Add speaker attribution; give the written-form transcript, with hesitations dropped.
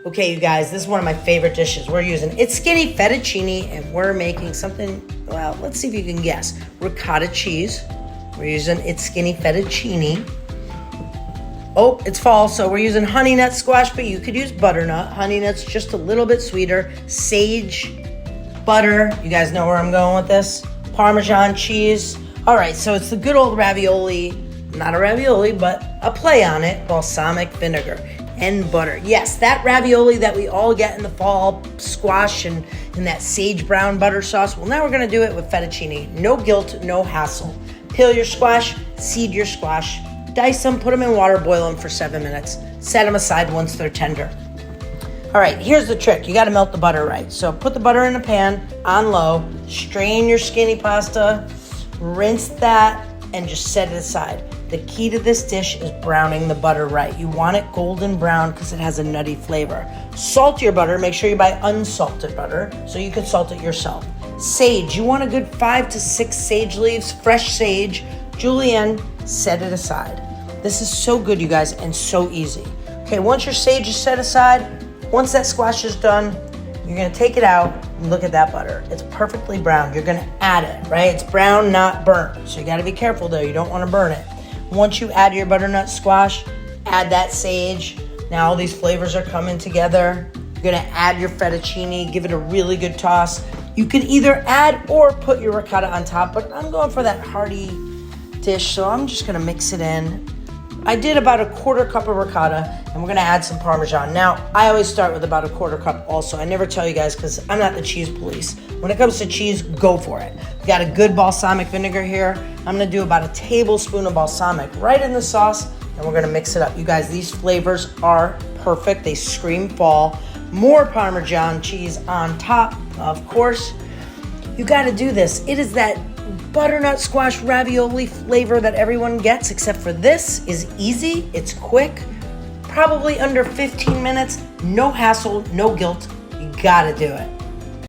Speaker 1: Okay, you guys, this is one of my favorite dishes. We're using It's Skinny fettuccine, and we're making something, well, let's see if you can guess. Ricotta cheese. We're using It's Skinny fettuccine. Oh, it's fall, so we're using honey nut squash, but you could use butternut. Honey nut's just a little bit sweeter. Sage, butter. You guys know where I'm going with this. Parmesan cheese. All right, so it's the good old ravioli. Not a ravioli, but a play on it. Balsamic vinegar and butter. Yes, that ravioli that we all get in the fall, squash and that sage brown butter sauce. Well, now we're gonna do it with fettuccine. No guilt, no hassle. Peel your squash, seed your squash, dice them, put them in water, boil them for 7 minutes. Set them aside once they're tender. All right, here's the trick. You gotta melt the butter right. So put the butter in a pan on low, strain your skinny pasta, rinse that, and just set it aside. The key to this dish is browning the butter right. You want it golden brown because it has a nutty flavor. Salt your butter. Make sure you buy unsalted butter so you can salt it yourself. Sage. You want a good 5 to 6 sage leaves, fresh sage. Julienne, set it aside. This is so good, you guys, and so easy. Okay, once your sage is set aside, once that squash is done, you're gonna take it out and look at that butter. It's perfectly browned. You're gonna add it, right? It's brown, not burnt. So you gotta be careful though. You don't wanna burn it. Once you add your butternut squash, add that sage. Now all these flavors are coming together. You're gonna add your fettuccine, give it a really good toss. You can either add or put your ricotta on top, but I'm going for that hearty dish, so I'm just gonna mix it in. I did about a 1/4 cup of ricotta, and we're gonna add some Parmesan. Now, I always start with about a 1/4 cup also. I never tell you guys because I'm not the cheese police. When it comes to cheese, go for it. We got a good balsamic vinegar here. I'm gonna do about a tablespoon of balsamic right in the sauce, and we're gonna mix it up. You guys, these flavors are perfect. They scream fall. More Parmesan cheese on top, of course. You gotta do this. It is that butternut squash ravioli flavor that everyone gets, except for this is easy, it's quick, probably under 15 minutes, no hassle, no guilt. You gotta do it.